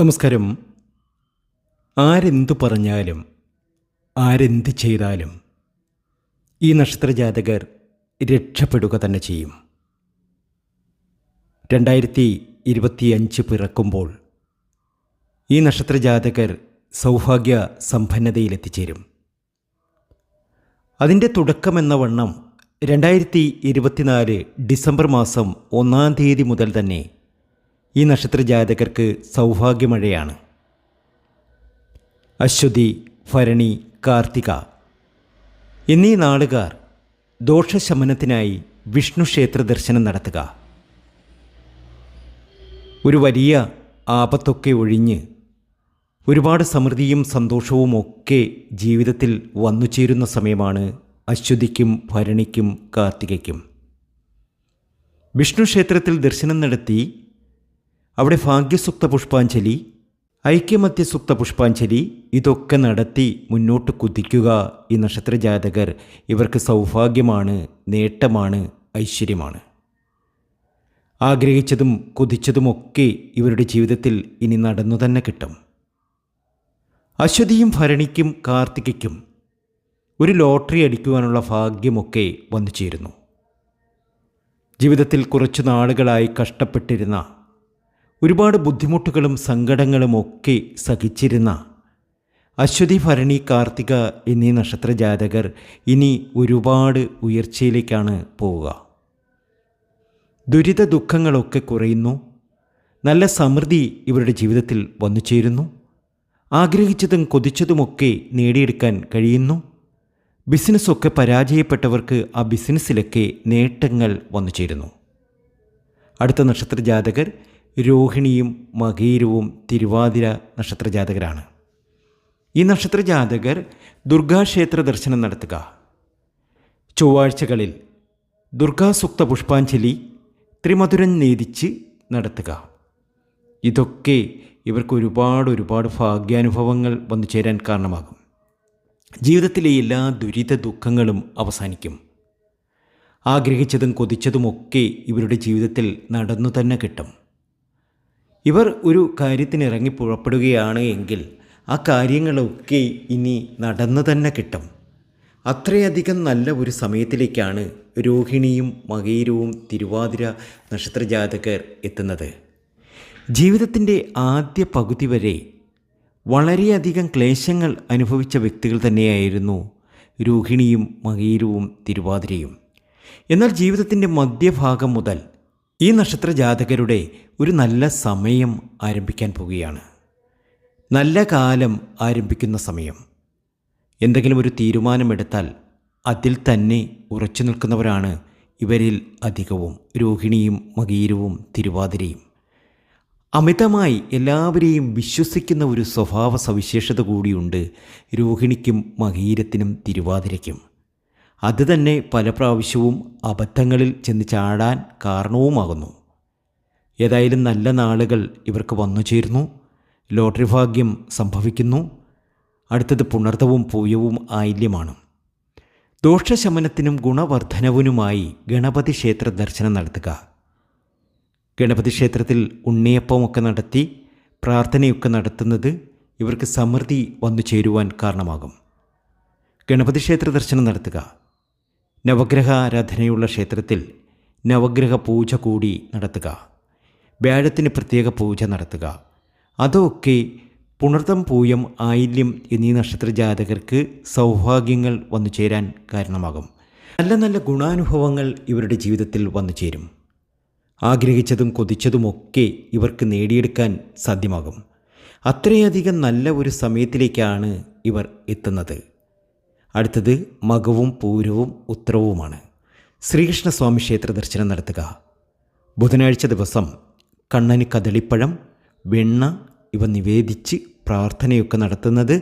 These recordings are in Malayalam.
നമസ്കാരം. ആരെന്തു പറഞ്ഞാലും ആരെന്ത് ചെയ്താലും ഈ നക്ഷത്രജാതകർ രക്ഷപ്പെടുക തന്നെ ചെയ്യും. 2025 പിറക്കുമ്പോൾ ഈ നക്ഷത്രജാതകർ സൗഭാഗ്യ സമ്പന്നതയിലെത്തിച്ചേരും. അതിൻ്റെ തുടക്കമെന്ന വണ്ണം 2024 ഡിസംബർ മാസം 1-ാം തീയതി മുതൽ തന്നെ ഈ നക്ഷത്രജാതകർക്ക് സൗഭാഗ്യമഴയാണ്. അശ്വതി, ഭരണി, കാർത്തിക എന്നീ നാളുകാർ ദോഷശമനത്തിനായി വിഷ്ണു ക്ഷേത്ര ദർശനം നടത്തുക. ഒരു വലിയ ആപത്തൊക്കെ ഒഴിഞ്ഞ് ഒരുപാട് സമൃദ്ധിയും സന്തോഷവും ഒക്കെ ജീവിതത്തിൽ വന്നു ചേരുന്ന സമയമാണ് അശ്വതിക്കും ഭരണിക്കും കാർത്തികയ്ക്കും. വിഷ്ണു ക്ഷേത്രത്തിൽ ദർശനം നടത്തി അവിടെ ഭാഗ്യസുക്ത പുഷ്പാഞ്ജലി, ഐക്യമത്യസുക്ത പുഷ്പാഞ്ജലി ഇതൊക്കെ നടത്തി മുന്നോട്ട് കുതിക്കുക. ഈ നക്ഷത്രജാതകർ ഇവർക്ക് സൗഭാഗ്യമാണ്, നേട്ടമാണ്, ഐശ്വര്യമാണ്. ആഗ്രഹിച്ചതും കൊതിച്ചതുമൊക്കെ ഇവരുടെ ജീവിതത്തിൽ ഇനി നടന്നു തന്നെ കിട്ടും. അശ്വതിയും ഭരണിക്കും കാർത്തികയ്ക്കും ഒരു ലോട്ടറി അടിക്കുവാനുള്ള ഭാഗ്യമൊക്കെ വന്നു ചേരുന്നു. ജീവിതത്തിൽ കുറച്ചു നാളുകളായി കഷ്ടപ്പെട്ടിരുന്ന, ഒരുപാട് ബുദ്ധിമുട്ടുകളും സങ്കടങ്ങളും ഒക്കെ സഹിച്ചിരുന്ന അശ്വതി, ഭരണി, കാർത്തിക എന്നീ നക്ഷത്രജാതകർ ഇനി ഒരുപാട് ഉയർച്ചയിലേക്കാണ് പോവുക. ദുരിത ദുഃഖങ്ങളൊക്കെ കുറയുന്നു. നല്ല സമൃദ്ധി ഇവരുടെ ജീവിതത്തിൽ വന്നു ചേരുന്നു. ആഗ്രഹിച്ചതും കൊതിച്ചതുമൊക്കെ നേടിയെടുക്കാൻ കഴിയുന്നു. ബിസിനസ്സൊക്കെ പരാജയപ്പെട്ടവർക്ക് ആ ബിസിനസ്സിലൊക്കെ നേട്ടങ്ങൾ വന്നു ചേരുന്നു. അടുത്ത നക്ഷത്രജാതകർ രോഹിണിയും മകീരവും തിരുവാതിര നക്ഷത്രജാതകരാണ്. ഈ നക്ഷത്രജാതകർ ദുർഗാക്ഷേത്ര ദർശനം നടത്തുക. ചൊവ്വാഴ്ചകളിൽ ദുർഗാസുക്ത പുഷ്പാഞ്ജലി, ത്രിമധുരം നേദിച്ച് നടത്തുക. ഇതൊക്കെ ഇവർക്ക് ഒരുപാട് ഭാഗ്യാനുഭവങ്ങൾ വന്നു ചേരാൻ കാരണമാകും. ജീവിതത്തിലെ എല്ലാ ദുരിത ദുഃഖങ്ങളും അവസാനിക്കും. ആഗ്രഹിച്ചതും കൊതിച്ചതുമൊക്കെ ഇവരുടെ ജീവിതത്തിൽ നടന്നു തന്നെ കിട്ടും. ഇവർ ഒരു കാര്യത്തിന് ഇറങ്ങി പുറപ്പെടുകയാണ് എങ്കിൽ ആ കാര്യങ്ങളൊക്കെ ഇനി നടന്നു തന്നെ കിട്ടും. അത്രയധികം നല്ല ഒരു സമയത്തിലേക്കാണ് രോഹിണിയും മകീരവും തിരുവാതിര നക്ഷത്രജാതകർ എത്തുന്നത്. ജീവിതത്തിൻ്റെ ആദ്യ പകുതി വരെ വളരെയധികം ക്ലേശങ്ങൾ അനുഭവിച്ച വ്യക്തികൾ തന്നെയായിരുന്നു രോഹിണിയും മകീരവും തിരുവാതിരയും. എന്നാൽ ജീവിതത്തിൻ്റെ മധ്യഭാഗം മുതൽ ഈ നക്ഷത്രജാതകരുടെ ഒരു നല്ല സമയം ആരംഭിക്കാൻ പോവുകയാണ്. നല്ല കാലം ആരംഭിക്കുന്ന സമയം. എന്തെങ്കിലും ഒരു തീരുമാനമെടുത്താൽ അതിൽ തന്നെ ഉറച്ചു നിൽക്കുന്നവരാണ് ഇവരിൽ അധികവും രോഹിണിയും മകീരവും തിരുവാതിരയും. അമിതമായി എല്ലാവരെയും വിശ്വസിക്കുന്ന ഒരു സ്വഭാവ സവിശേഷത കൂടിയുണ്ട് രോഹിണിക്കും മകീരത്തിനും തിരുവാതിരയ്ക്കും. അത് തന്നെ പല പ്രാവശ്യവും അബദ്ധങ്ങളിൽ ചെന്ന് ചാടാൻ കാരണവുമാകുന്നു. ഏതായാലും നല്ല നാളുകൾ ഇവർക്ക് വന്നു ചേരുന്നു. ലോട്ടറി ഭാഗ്യം സംഭവിക്കുന്നു. അടുത്തത് പുണർതവും പൂയവും ആയില്യമാണ്. ദോഷശമനത്തിനും ഗുണവർദ്ധനവിനുമായി ഗണപതി ക്ഷേത്ര ദർശനം നടത്തുക. ഗണപതി ക്ഷേത്രത്തിൽ ഉണ്ണിയപ്പമൊക്കെ നടത്തി പ്രാർത്ഥനയൊക്കെ നടത്തുന്നത് ഇവർക്ക് സമൃദ്ധി വന്നു ചേരുവാൻ കാരണമാകും. ഗണപതി ക്ഷേത്ര ദർശനം നടത്തുക. നവഗ്രഹ ആരാധനയുള്ള ക്ഷേത്രത്തിൽ നവഗ്രഹ പൂജ കൂടി നടത്തുക. വ്യാഴത്തിന് പ്രത്യേക പൂജ നടത്തുക. അതൊക്കെ പുണർതം, പൂയം, ആയില്യം എന്നീ നക്ഷത്രജാതകർക്ക് സൗഭാഗ്യങ്ങൾ വന്നു ചേരാൻ കാരണമാകും. നല്ല നല്ല ഗുണാനുഭവങ്ങൾ ഇവരുടെ ജീവിതത്തിൽ വന്നു ചേരും. ആഗ്രഹിച്ചതും കൊതിച്ചതുമൊക്കെ ഇവർക്ക് നേടിയെടുക്കാൻ സാധ്യമാകും. അത്രയധികം നല്ല ഒരു സമയത്തിലേക്കാണ് ഇവർ എത്തുന്നത്. അടുത്തത് മകവും പൂരവും ഉത്രവുമാണ്. ശ്രീകൃഷ്ണസ്വാമി ക്ഷേത്ര ദർശനം നടത്തുക. ബുധനാഴ്ച ദിവസം കണ്ണന് കദളിപ്പഴം, വെണ്ണ ഇവ നിവേദിച്ച് പ്രാർത്ഥനയൊക്കെ നടത്തുന്നത്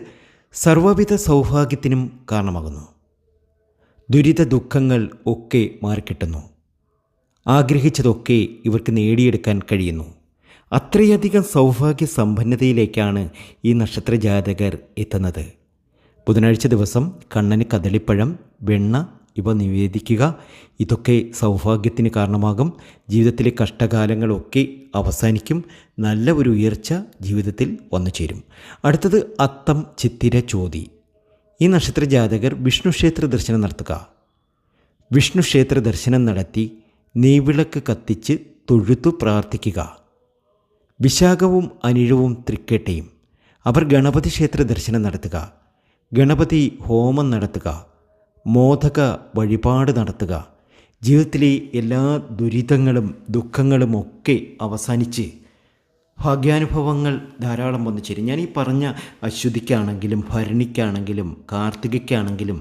സർവ്വവിധ സൗഭാഗ്യത്തിനും കാരണമാകുന്നു. ദുരിത ദുഃഖങ്ങൾ ഒക്കെ മാറിക്കിട്ടുന്നു. ആഗ്രഹിച്ചതൊക്കെ ഇവർക്ക് നേടിയെടുക്കാൻ കഴിയുന്നു. അത്രയധികം സൗഭാഗ്യ സമ്പന്നതയിലേക്കാണ് ഈ നക്ഷത്രജാതകർ എത്തുന്നത്. ബുധനാഴ്ച ദിവസം കണ്ണന് കദളിപ്പഴം, വെണ്ണ ഇവ നിവേദിക്കുക. ഇതൊക്കെ സൗഭാഗ്യത്തിന് കാരണമാകും. ജീവിതത്തിലെ കഷ്ടകാലങ്ങളൊക്കെ അവസാനിക്കും. നല്ല ഒരു ഉയർച്ച ജീവിതത്തിൽ വന്നു ചേരും. അടുത്തത് അത്തം, ചിത്തിര, ചോതി. ഈ നക്ഷത്ര ജാതകർ വിഷ്ണു ക്ഷേത്ര ദർശനം നടത്തുക. വിഷ്ണു ക്ഷേത്ര ദർശനം നടത്തി നെയ്വിളക്ക് കത്തിച്ച് തൊഴുതു പ്രാർത്ഥിക്കുക. വിശാഖവും അനിഴവും തൃക്കേട്ടയും അവർ ഗണപതി ക്ഷേത്ര ദർശനം നടത്തുക. ഗണപതി ഹോമം നടത്തുക. മോദക വഴിപാട് നടത്തുക. ജീവിതത്തിലെ എല്ലാ ദുരിതങ്ങളും ദുഃഖങ്ങളും ഒക്കെ അവസാനിച്ച് ഭാഗ്യാനുഭവങ്ങൾ ധാരാളം വന്നു ചേരും. ഞാൻ ഈ പറഞ്ഞ അശ്വതിക്കാണെങ്കിലും ഭരണിക്കാണെങ്കിലും കാർത്തികയ്ക്കാണെങ്കിലും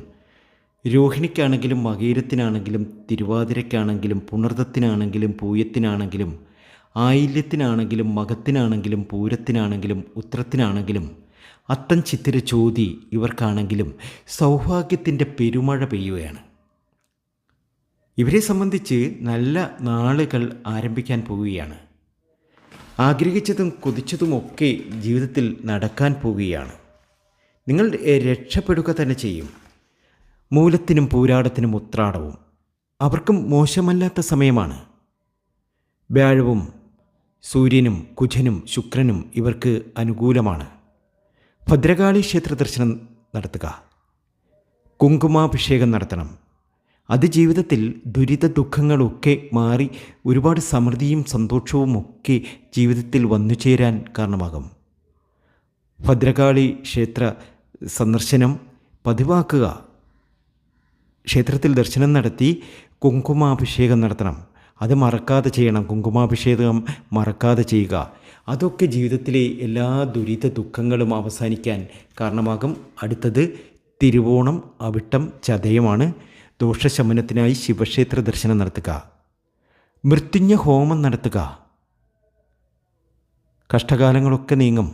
രോഹിണിക്കാണെങ്കിലും മകീരത്തിനാണെങ്കിലും തിരുവാതിരയ്ക്കാണെങ്കിലും പുണർദത്തിനാണെങ്കിലും പൂയത്തിനാണെങ്കിലും ആയില്യത്തിനാണെങ്കിലും മകത്തിനാണെങ്കിലും പൂരത്തിനാണെങ്കിലും ഉത്രത്തിനാണെങ്കിലും അത്തം, ചിത്തിര, ചോതി ഇവർക്കാണെങ്കിലും സൗഭാഗ്യത്തിൻ്റെ പെരുമഴ പെയ്യുകയാണ്. ഇവരെ സംബന്ധിച്ച് നല്ല നാളുകൾ ആരംഭിക്കാൻ പോവുകയാണ്. ആഗ്രഹിച്ചതും കൊതിച്ചതുമൊക്കെ ജീവിതത്തിൽ നടക്കാൻ പോവുകയാണ്. നിങ്ങൾ രക്ഷപ്പെടുക തന്നെ ചെയ്യും. മൂലത്തിനും പൂരാടത്തിനും ഉത്രാടവും അവർക്കും മോശമല്ലാത്ത സമയമാണ്. വ്യാഴവും സൂര്യനും കുജനും ശുക്രനും ഇവർക്ക് അനുകൂലമാണ്. ഭദ്രകാളി ക്ഷേത്ര ദർശനം നടത്തുക. കുങ്കുമാഭിഷേകം നടത്തണം. അത് ജീവിതത്തിൽ ദുരിത ദുഃഖങ്ങളൊക്കെ മാറി ഒരുപാട് സമൃദ്ധിയും സന്തോഷവും ഒക്കെ ജീവിതത്തിൽ വന്നു ചേരാൻ കാരണമാകും. ഭദ്രകാളി ക്ഷേത്ര സന്ദർശനം പതിവാക്കുക. ക്ഷേത്രത്തിൽ ദർശനം നടത്തി കുങ്കുമാഭിഷേകം നടത്തണം. അത് മറക്കാതെ ചെയ്യണം. കുങ്കുമാഭിഷേകം മറക്കാതെ ചെയ്യുക. അതൊക്കെ ജീവിതത്തിലെ എല്ലാ ദുരിത ദുഃഖങ്ങളും അവസാനിക്കാൻ കാരണമാകും. അടുത്തത് തിരുവോണം, അവിട്ടം, ചതയമാണ്. ദോഷശമനത്തിനായി ശിവക്ഷേത്ര ദർശനം നടത്തുക. മൃത്യുഞ്ജയ ഹോമം നടത്തുക. കഷ്ടകാലങ്ങളൊക്കെ നീങ്ങും.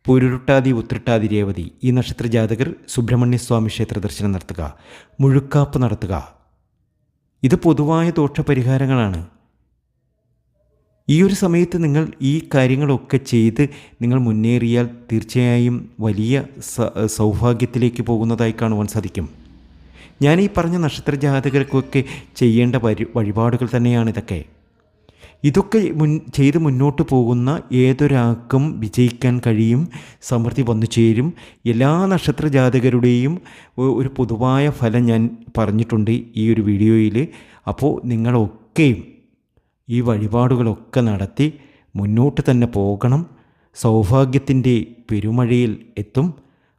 പുരുരുട്ടാതി, ഉത്രട്ടാതി, രേവതി ഈ നക്ഷത്ര ജാതകർ സുബ്രഹ്മണ്യസ്വാമി ക്ഷേത്ര ദർശനം നടത്തുക. മുഴുക്കാപ്പ് നടത്തുക. ഇത് പൊതുവായ ദോഷപരിഹാരങ്ങളാണ്. ഈ ഒരു സമയത്ത് നിങ്ങൾ ഈ കാര്യങ്ങളൊക്കെ ചെയ്ത് നിങ്ങൾ മുന്നേറിയാൽ തീർച്ചയായും വലിയ സൗഭാഗ്യത്തിലേക്ക് പോകുന്നതായി കാണുവാൻ സാധിക്കും. ഞാൻ ഈ പറഞ്ഞ നക്ഷത്ര ജാതകർക്കൊക്കെ ചെയ്യേണ്ട വഴിപാടുകൾ തന്നെയാണ് ഇതൊക്കെ ചെയ്ത് മുന്നോട്ട് പോകുന്ന ഏതൊരാൾക്കും വിജയിക്കാൻ കഴിയും. സമൃദ്ധി വന്നു ചേരും. എല്ലാ നക്ഷത്ര ജാതകരുടെയും ഒരു പൊതുവായ ഫലം ഞാൻ പറഞ്ഞിട്ടുണ്ട് ഈ ഒരു വീഡിയോയിൽ. അപ്പോൾ നിങ്ങളൊക്കെയും ഈ വഴിപാടുകളൊക്കെ നടത്തി മുന്നോട്ട് തന്നെ പോകണം. സൗഭാഗ്യത്തിൻ്റെ പെരുമഴയിൽ എത്തും.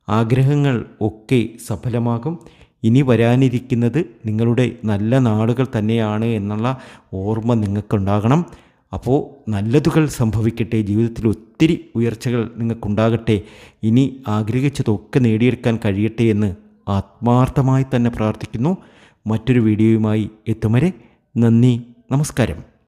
ആഗ്രഹങ്ങൾ ഒക്കെ സഫലമാകും. ഇനി വരാനിരിക്കുന്നത് നിങ്ങളുടെ നല്ല നാളുകൾ തന്നെയാണ് എന്നുള്ള ഓർമ്മ നിങ്ങൾക്കുണ്ടാകണം. അപ്പോൾ നല്ലതുകൾ സംഭവിക്കട്ടെ. ജീവിതത്തിൽ ഒത്തിരി ഉയർച്ചകൾ നിങ്ങൾക്കുണ്ടാകട്ടെ. ഇനി ആഗ്രഹിച്ചതൊക്കെ നേടിയെടുക്കാൻ കഴിയട്ടെ എന്ന് ആത്മാർത്ഥമായി തന്നെ പ്രാർത്ഥിക്കുന്നു. മറ്റൊരു വീഡിയോയുമായി എത്തും വരെ നന്ദി, നമസ്കാരം.